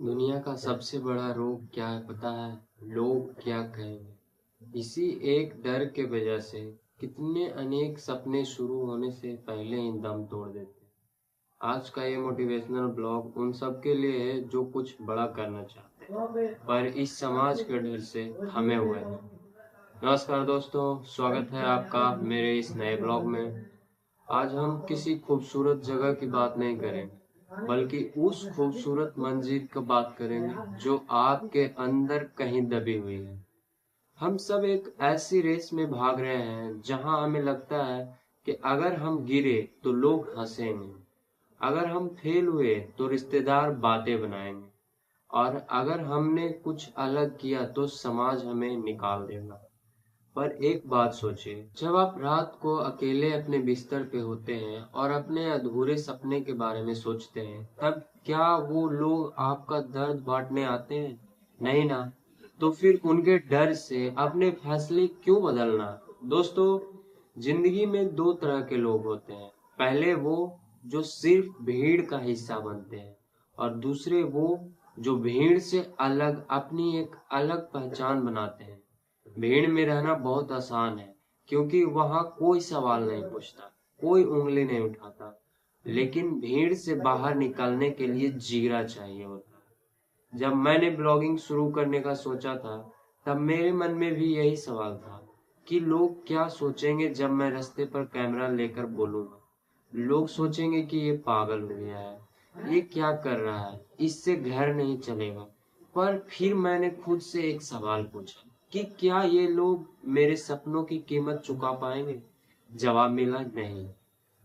दुनिया का सबसे बड़ा रोग क्या है पता है? लोग क्या कहेंगे। इसी एक डर के वजह से कितने अनेक सपने शुरू होने से पहले ही दम तोड़ देते हैं। आज का ये मोटिवेशनल ब्लॉग उन सब के लिए है जो कुछ बड़ा करना चाहते हैं पर इस समाज के डर से थमे हुए हैं। नमस्कार दोस्तों, स्वागत है आपका मेरे इस नए ब्लॉग में। आज हम किसी खूबसूरत जगह की बात नहीं करेंगे बल्कि उस खूबसूरत मंजिल की बात करेंगे जो आपके अंदर कहीं दबी हुई है। हम सब एक ऐसी रेस में भाग रहे हैं जहां हमें लगता है कि अगर हम गिरे तो लोग हंसेंगे, अगर हम फेल हुए तो रिश्तेदार बातें बनाएंगे और अगर हमने कुछ अलग किया तो समाज हमें निकाल देगा। पर एक बात सोचिए, जब आप रात को अकेले अपने बिस्तर पे होते हैं और अपने अधूरे सपने के बारे में सोचते हैं, तब क्या वो लोग आपका दर्द बांटने आते हैं? नहीं ना। तो फिर उनके डर से अपने फैसले क्यों बदलना? दोस्तों, जिंदगी में दो तरह के लोग होते हैं। पहले वो जो सिर्फ भीड़ का हिस्सा बनते हैं और दूसरे वो जो भीड़ से अलग अपनी एक अलग पहचान बनाते हैं। भीड़ में रहना बहुत आसान है क्योंकि वहां कोई सवाल नहीं पूछता, कोई उंगली नहीं उठाता। लेकिन भीड़ से बाहर निकलने के लिए जीरा चाहिए होता है। जब मैंने ब्लॉगिंग शुरू करने का सोचा था तब मेरे मन में भी यही सवाल था कि लोग क्या सोचेंगे जब मैं रास्ते पर कैमरा लेकर बोलूंगा। लोग सोचेंगे कि ये पागल हो गया है, ये क्या कर रहा है, इससे घर नहीं चलेगा। पर फिर मैंने खुद से एक सवाल पूछा कि क्या ये लोग मेरे सपनों की कीमत चुका पाएंगे? जवाब मिला नहीं।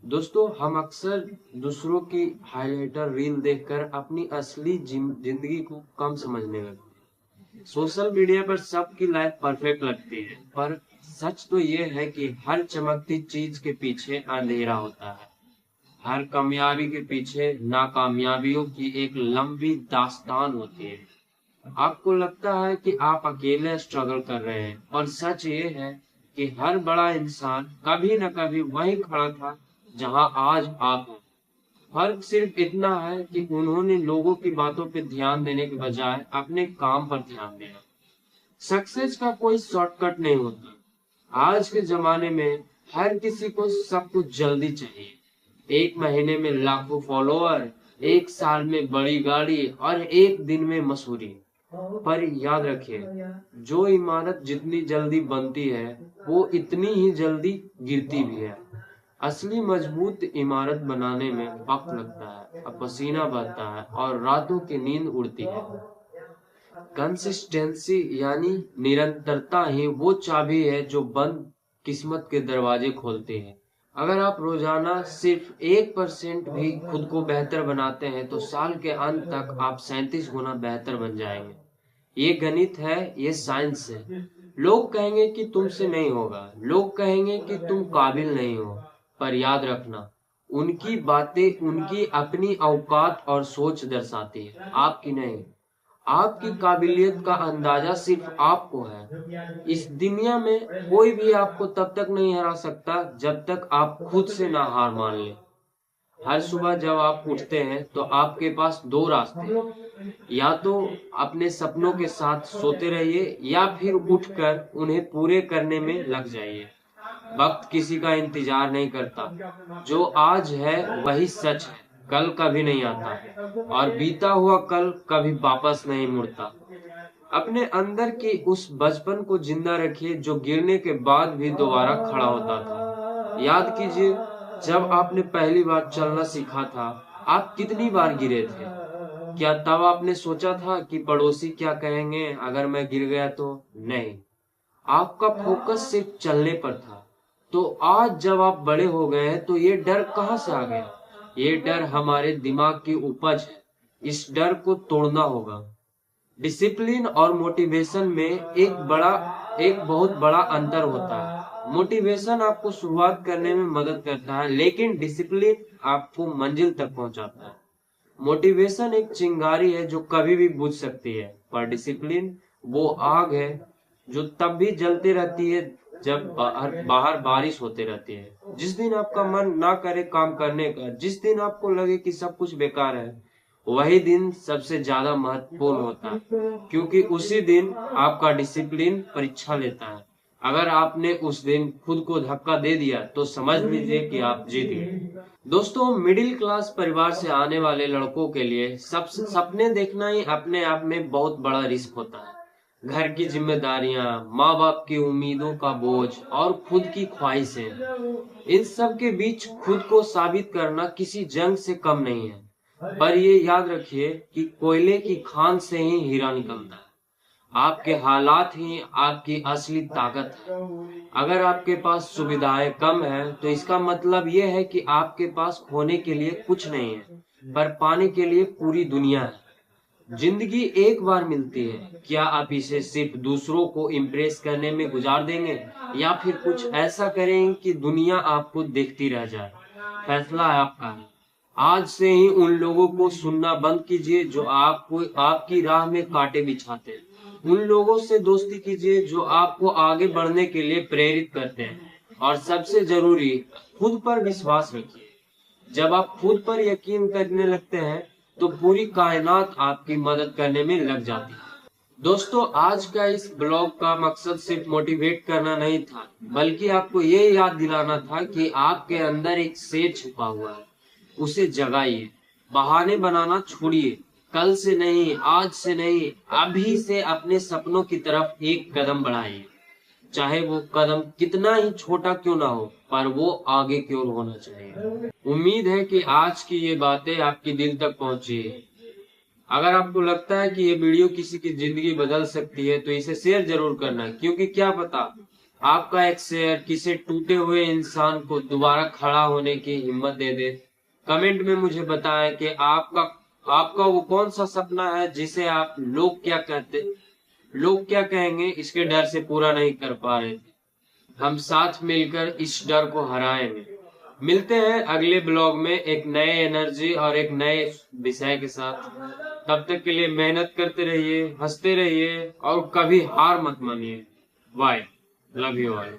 दोस्तों, हम अक्सर दूसरों की हाइलाइटर रील देखकर अपनी असली जिंदगी को कम समझने लगते हैं। सोशल मीडिया पर सबकी लाइफ परफेक्ट लगती है पर सच तो ये है कि हर चमकती चीज के पीछे अंधेरा होता है। हर कामयाबी के पीछे नाकामयाबियों की एक लंबी दास्तान होती है। आपको लगता है कि आप अकेले स्ट्रगल कर रहे हैं और सच ये है कि हर बड़ा इंसान कभी न कभी वहीं खड़ा था जहां आज आप हैं। फर्क सिर्फ इतना है कि उन्होंने लोगों की बातों पर ध्यान देने के बजाय अपने काम पर ध्यान दिया। सक्सेस का कोई शॉर्टकट नहीं होता। आज के जमाने में हर किसी को सब कुछ जल्दी चाहिए। एक महीने में लाखों फॉलोअर, एक साल में बड़ी गाड़ी और एक दिन में मशहूरी। पर याद रखिए, जो इमारत जितनी जल्दी बनती है वो इतनी ही जल्दी गिरती भी है। असली मजबूत इमारत बनाने में वक्त लगता है, पसीना बहता है और रातों की नींद उड़ती है। कंसिस्टेंसी यानी निरंतरता ही वो चाबी है जो बंद किस्मत के दरवाजे खोलती है। अगर आप रोजाना सिर्फ 1% भी खुद को बेहतर बनाते हैं तो साल के अंत तक आप 37 गुना बेहतर बन जाएंगे। ये गणित है, ये साइंस है। लोग कहेंगे कि तुमसे नहीं होगा, लोग कहेंगे कि तुम काबिल नहीं हो, पर याद रखना, उनकी बातें उनकी अपनी औकात और सोच दर्शाती है, आपकी नहीं। आपकी काबिलियत का अंदाजा सिर्फ आपको है। इस दुनिया में कोई भी आपको तब तक नहीं हरा सकता जब तक आप खुद से ना हार मान ले। हर सुबह जब आप उठते हैं तो आपके पास दो रास्ते हैं। या तो अपने सपनों के साथ सोते रहिए या फिर उठकर उन्हें पूरे करने में लग जाइए। वक्त किसी का इंतजार नहीं करता। जो आज है वही सच है, कल कभी नहीं आता और बीता हुआ कल कभी वापस नहीं मुड़ता। अपने अंदर की उस बचपन को जिंदा रखिए जो गिरने के बाद भी दोबारा खड़ा होता था। याद कीजिए, जब आपने पहली बार चलना सीखा था, आप कितनी बार गिरे थे? क्या तब आपने सोचा था कि पड़ोसी क्या कहेंगे अगर मैं गिर गया तो? नहीं, आपका फोकस सिर्फ चलने पर था। तो आज जब आप बड़े हो गए हैं तो ये डर कहां से आ गया? ये डर हमारे दिमाग की उपज है। इस डर को तोड़ना होगा। डिसिप्लिन और मोटिवेशन में एक बहुत बड़ा अंतर होता है। मोटिवेशन आपको शुरुआत करने में मदद करता है लेकिन डिसिप्लिन आपको मंजिल तक पहुंचाता है। मोटिवेशन एक चिंगारी है जो कभी भी बुझ सकती है, पर डिसिप्लिन वो आग है जो तब भी जलती रहती है जब बाहर बाहर बारिश होती रहती है। जिस दिन आपका मन ना करे काम करने का, जिस दिन आपको लगे कि सब कुछ बेकार है, वही दिन सबसे ज्यादा महत्वपूर्ण होता है, क्योंकि उसी दिन आपका डिसिप्लिन परीक्षा लेता है। अगर आपने उस दिन खुद को धक्का दे दिया तो समझ लीजिए कि आप जीत गए। दोस्तों, मिडिल क्लास परिवार से आने वाले लड़कों के लिए सबसे सपने देखना ही अपने आप में बहुत बड़ा रिस्क होता है। घर की जिम्मेदारियां, माँ बाप की उम्मीदों का बोझ और खुद की ख्वाहिशें, इन सब के बीच खुद को साबित करना किसी जंग से कम नहीं है। पर ये याद रखिए कि कोयले की खान से ही हीरा निकलता है। आपके हालात ही आपकी असली ताकत है। अगर आपके पास सुविधाएं कम है तो इसका मतलब ये है कि आपके पास खोने के लिए कुछ नहीं है, पर पाने के लिए पूरी दुनिया है। जिंदगी एक बार मिलती है, क्या आप इसे सिर्फ दूसरों को इम्प्रेस करने में गुजार देंगे या फिर कुछ ऐसा करेंगे कि दुनिया आपको देखती रह जाए? फैसला आपका है। आज से ही उन लोगों को सुनना बंद कीजिए जो आपको आपकी राह में कांटे बिछाते हैं। उन लोगों से दोस्ती कीजिए जो आपको आगे बढ़ने के लिए प्रेरित करते हैं। और सबसे जरूरी, खुद पर विश्वास रखिए। जब आप खुद पर यकीन करने लगते हैं तो पूरी कायनात आपकी मदद करने में लग जाती है। दोस्तों, आज का इस ब्लॉग का मकसद सिर्फ मोटिवेट करना नहीं था, बल्कि आपको ये याद दिलाना था कि आपके अंदर एक शेर छुपा हुआ है। उसे जगाइए। बहाने बनाना छोड़िए। कल से नहीं, आज से नहीं, अभी से अपने सपनों की तरफ एक कदम बढ़ाइए। चाहे वो कदम कितना ही छोटा क्यों ना हो, पर वो आगे की ओर होना चाहिए। उम्मीद है कि आज की ये बातें आपकी दिल तक पहुंची है। अगर आपको लगता है कि ये वीडियो किसी की जिंदगी बदल सकती है तो इसे शेयर जरूर करना, क्योंकि क्या पता आपका एक शेयर किसी टूटे हुए इंसान को दोबारा खड़ा होने की हिम्मत दे दे। कमेंट में मुझे बताएं कि आपका वो कौन सा सपना है जिसे आप लोग क्या कहेंगे इसके डर से पूरा नहीं कर पा रहे थे। हम साथ मिलकर इस डर को हराएंगे। मिलते हैं अगले ब्लॉग में एक नए एनर्जी और एक नए विषय के साथ। तब तक के लिए मेहनत करते रहिए, हंसते रहिए और कभी हार मत मानिए। Bye, love you all.